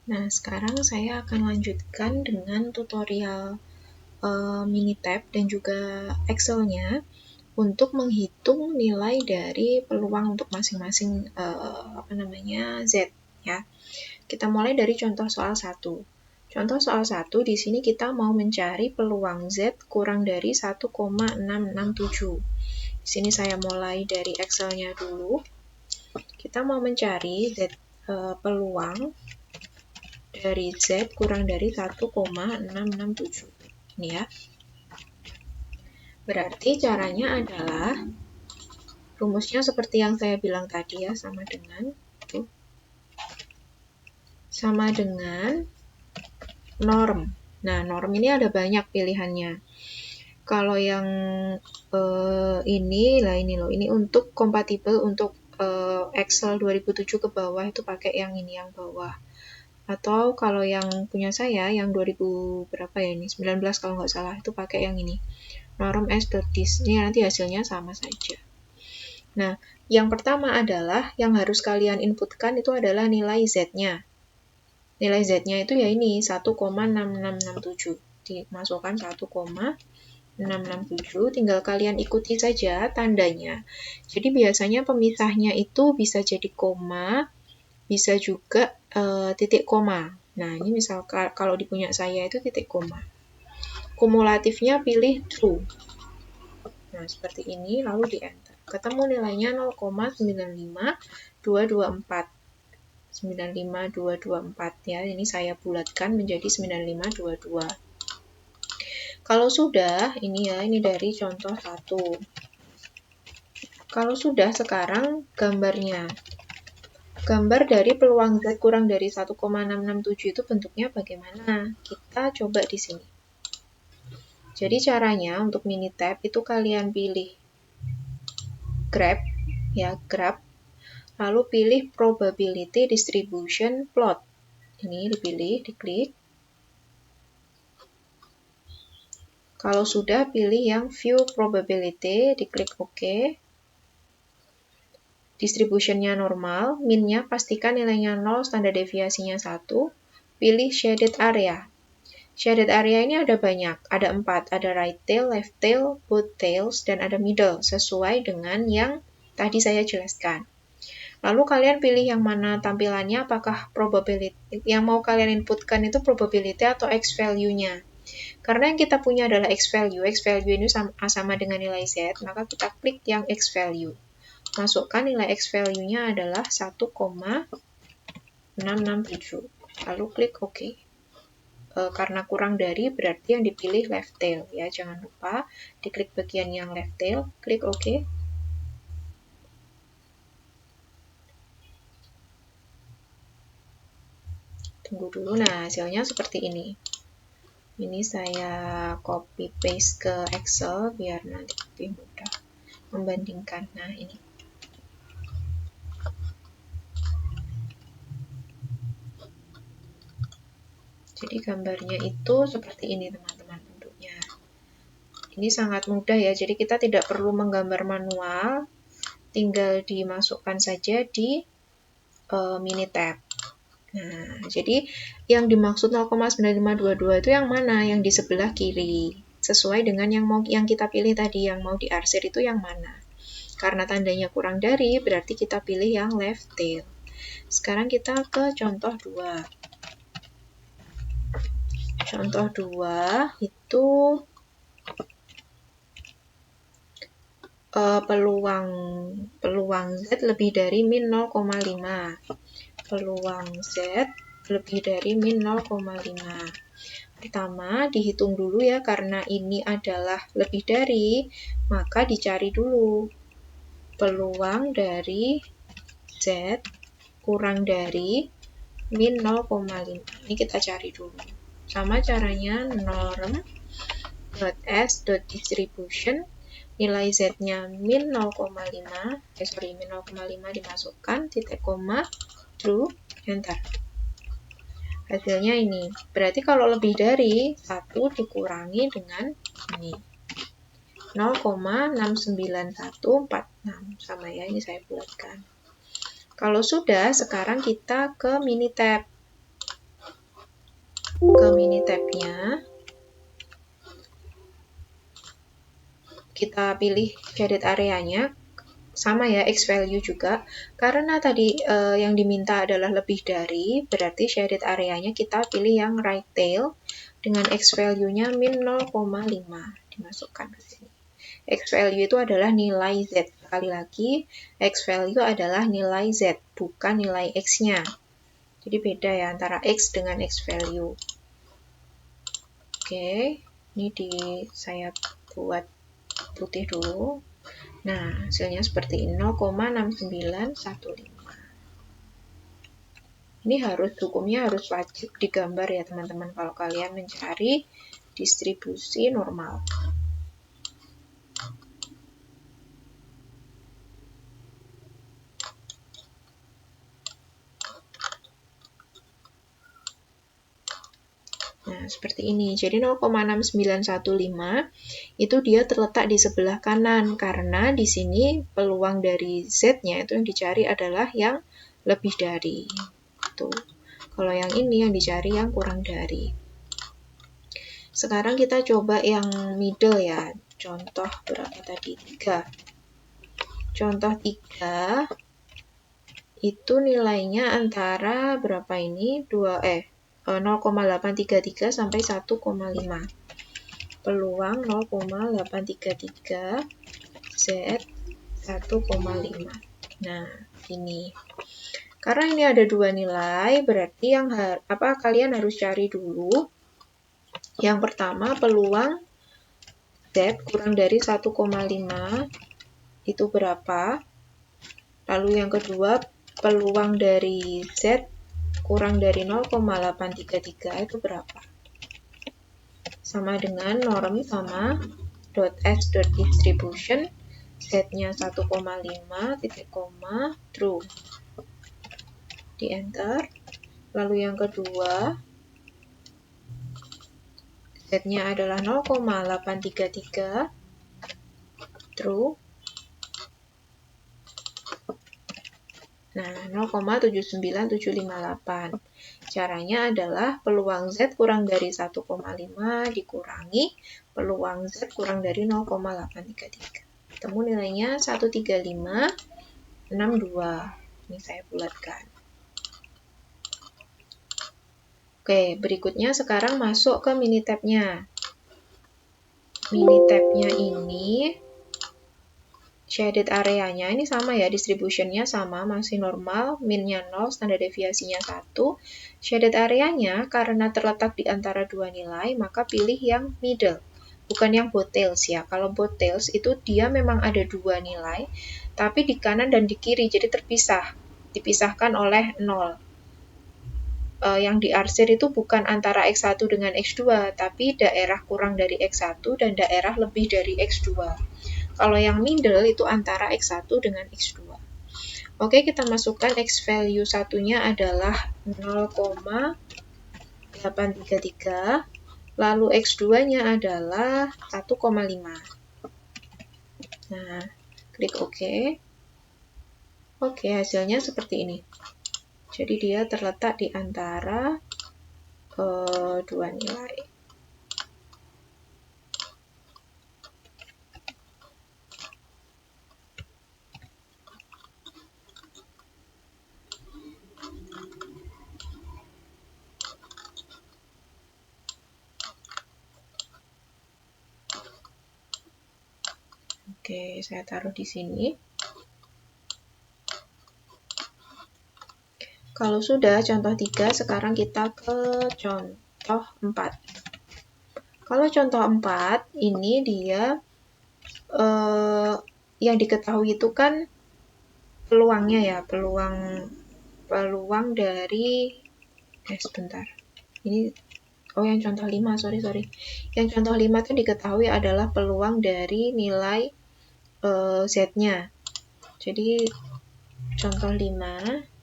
Nah, sekarang saya akan lanjutkan dengan tutorial Minitab dan juga Excel-nya untuk menghitung nilai dari peluang untuk masing-masing Z ya. Kita mulai dari contoh soal 1. Contoh soal 1 di sini kita mau mencari peluang Z kurang dari 1,667. Di sini saya mulai dari Excel-nya dulu. Kita mau mencari peluang dari Z kurang dari 1,667. Ini ya. Berarti caranya adalah rumusnya seperti yang saya bilang tadi ya, sama dengan norm. Nah, norm ini ada banyak pilihannya. Kalau yang ini untuk kompatibel untuk Excel 2007 ke bawah itu pakai yang ini yang bawah. Atau kalau yang punya saya yang 2000 berapa ya ini 19 kalau nggak salah itu pakai yang ini norm s.dis. Ini nanti hasilnya sama saja. Nah, yang pertama adalah yang harus kalian inputkan itu adalah nilai Z-nya. Nilai Z-nya itu ya ini 1,6667. Dimasukkan 1,667, tinggal kalian ikuti saja tandanya. Jadi biasanya pemisahnya itu bisa jadi koma, bisa juga titik koma. Nah, ini misal kalau di punya saya itu titik koma. Kumulatifnya pilih true. Nah, seperti ini, lalu di enter. Ketemu nilainya 0,95224. 95224 ya. Ini saya bulatkan menjadi 9522. Kalau sudah, ini dari contoh 1. Kalau sudah, sekarang gambarnya. Gambar dari peluang Z kurang dari 1,667 itu bentuknya bagaimana? Kita coba di sini. Jadi caranya untuk Minitab itu kalian pilih grab, lalu pilih probability distribution plot. Ini dipilih, diklik. Kalau sudah, pilih yang view probability, diklik OK. Distributionnya normal, min-nya pastikan nilainya 0, standar deviasinya 1. Pilih shaded area. Shaded area ini ada banyak, ada 4. Ada right tail, left tail, both tails, dan ada middle, sesuai dengan yang tadi saya jelaskan. Lalu kalian pilih yang mana tampilannya, apakah probability, yang mau kalian inputkan itu probability atau X value-nya. Karena yang kita punya adalah X value ini sama dengan nilai Z, maka kita klik yang X value. Masukkan nilai X value-nya adalah 1,667. Lalu klik OK. Karena kurang dari berarti yang dipilih left tail ya, jangan lupa diklik bagian yang left tail, klik OK. Tunggu dulu. Nah, hasilnya seperti ini. Ini saya copy paste ke Excel biar nanti lebih mudah membandingkan. Nah, ini. Jadi gambarnya itu seperti ini, teman-teman, bentuknya. Ini sangat mudah ya, jadi kita tidak perlu menggambar manual, tinggal dimasukkan saja di Minitab. Nah, jadi yang dimaksud 0,9522 itu yang mana? Yang di sebelah kiri. Sesuai dengan yang kita pilih tadi, yang mau diarsir itu yang mana? Karena tandanya kurang dari, berarti kita pilih yang left tail. Sekarang kita ke contoh 2. Contoh 2 itu peluang Z lebih dari min 0,5. Peluang Z lebih dari min 0,5. Pertama, dihitung dulu ya, karena ini adalah lebih dari, maka dicari dulu peluang dari Z kurang dari min 0,5. Ini kita cari dulu. Sama caranya norm.s.distribution, nilai Z-nya min 0,5 dimasukkan, titik koma, true, enter. Hasilnya ini. Berarti kalau lebih dari 1 dikurangi dengan ini. 0,69146. Sama ya, ini saya bulatkan. Kalau sudah, sekarang kita ke Minitab. ke Minitab-nya. Kita pilih shaded area-nya, sama ya, X value juga. Karena tadi yang diminta adalah lebih dari, berarti shaded area-nya kita pilih yang right tail dengan X value-nya min 0,5 dimasukkan ke sini. X value itu adalah nilai Z. Sekali lagi, X value adalah nilai Z, bukan nilai X-nya. Jadi beda ya antara X dengan X value. Oke, ini saya buat putih dulu. Nah, hasilnya seperti ini, 0,6915. Ini hukumnya harus wajib digambar ya teman-teman kalau kalian mencari distribusi normal. Nah, seperti ini. Jadi 0,6915 itu dia terletak di sebelah kanan karena di sini peluang dari Z-nya itu yang dicari adalah yang lebih dari. Tuh. Kalau yang ini yang dicari yang kurang dari. Sekarang kita coba yang middle ya. Contoh berapa tadi? 3. Contoh 3 itu nilainya antara berapa ini? 0,833 sampai 1,5. Peluang 0,833 Z 1,5. Nah, ini. Karena ini ada dua nilai, berarti yang kalian harus cari dulu. Yang pertama, peluang Z kurang dari 1,5 itu berapa? Lalu yang kedua, peluang dari Z kurang dari 0,833 itu berapa? Sama dengan norm sama .s.distribution, Z-nya 1,5, titik koma, true. Di enter. Lalu yang kedua, Z-nya adalah 0,833, true. Nah, 0,79758. Caranya adalah peluang Z kurang dari 1,5 dikurangi peluang Z kurang dari 0,833. Temu nilainya 13562. Ini saya bulatkan. Oke, berikutnya sekarang masuk ke Minitab-nya. Minitab-nya ini shaded area-nya ini sama ya, distribution-nya sama, masih normal, min-nya 0, standar deviasinya 1. Shaded area-nya karena terletak di antara dua nilai, maka pilih yang middle, bukan yang both tails ya. Kalau both tails itu dia memang ada dua nilai, tapi di kanan dan di kiri, jadi terpisah, dipisahkan oleh 0. Yang diarsir itu bukan antara X1 dengan X2, tapi daerah kurang dari X1 dan daerah lebih dari X2. Kalau yang middle itu antara X1 dengan X2. Oke, kita masukkan X value satunya adalah 0,833, lalu X2-nya adalah 1,5. Nah, klik OK. Oke, hasilnya seperti ini. Jadi dia terletak di antara dua nilai. Oke, saya taruh di sini. Kalau sudah contoh 3, sekarang kita ke contoh 4. Kalau contoh 4, ini dia yang diketahui itu kan peluangnya ya, peluang dari sebentar. Ini yang contoh 5, sorry. Yang contoh 5 itu diketahui adalah peluang dari nilai Z-nya. Jadi contoh 5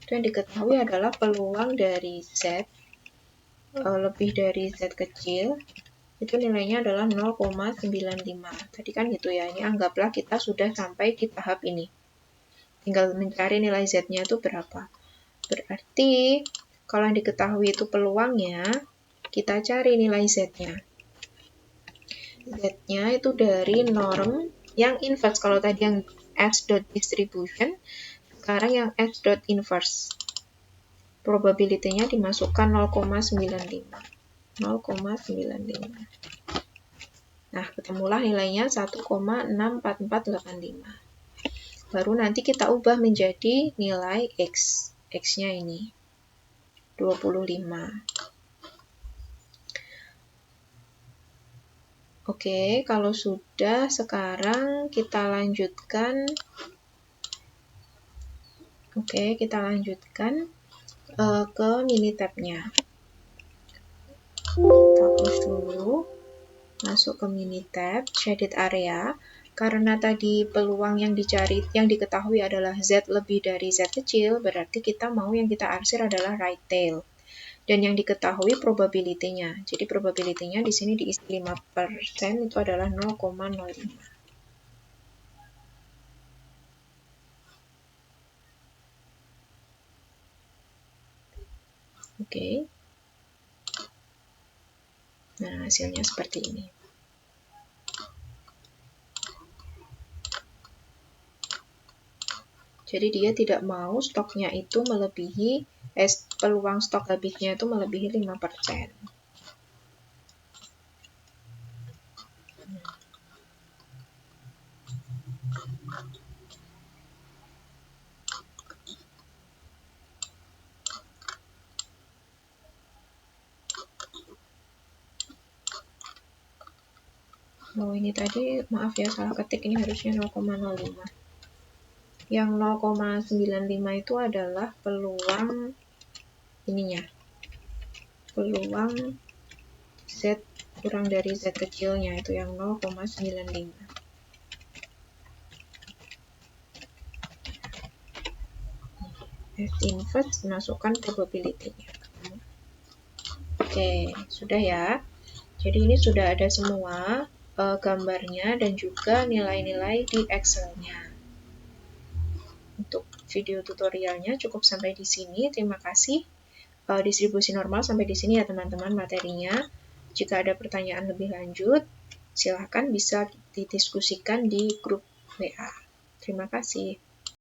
itu yang diketahui adalah peluang dari Z lebih dari Z kecil, itu nilainya adalah 0,95. Tadi kan gitu ya, ini anggaplah kita sudah sampai di tahap ini. Tinggal mencari nilai Z-nya itu berapa. Berarti Kalau yang diketahui itu peluangnya, kita cari nilai Z-nya. Z-nya itu dari norm yang inverse. Kalau tadi yang H.distribution, sekarang yang H.inverse. Probability-nya dimasukkan 0,95. 0,95. Nah, ketemulah nilainya 1,64485. Baru nanti kita ubah menjadi nilai X. X-nya ini 25. Oke, kalau sudah, sekarang kita lanjutkan. Oke, kita lanjutkan ke Minitab-nya. Hapus dulu, masuk ke Minitab, shaded area. Karena tadi peluang yang dicari, yang diketahui adalah Z lebih dari Z kecil, berarti kita mau yang kita arsir adalah right tail. Dan yang diketahui probability-nya. Jadi probability-nya di sini diisi 5%, itu adalah 0,05. Oke. Nah, hasilnya seperti ini. Jadi dia tidak mau stoknya itu melebihi, peluang stok habisnya itu melebihi 5%. Oh, ini tadi, maaf ya, salah ketik, ini harusnya 0,05. Yang 0,95 itu adalah peluang ininya. Peluang Z kurang dari Z kecilnya, itu yang 0,95. Inverse, masukkan probability-nya. Oke, sudah ya. Jadi ini sudah ada semua gambarnya dan juga nilai-nilai di Excel-nya. Untuk video tutorialnya cukup sampai di sini. Terima kasih. Distribusi normal sampai di sini ya teman-teman materinya. Jika ada pertanyaan lebih lanjut, silahkan bisa didiskusikan di grup WA. Terima kasih.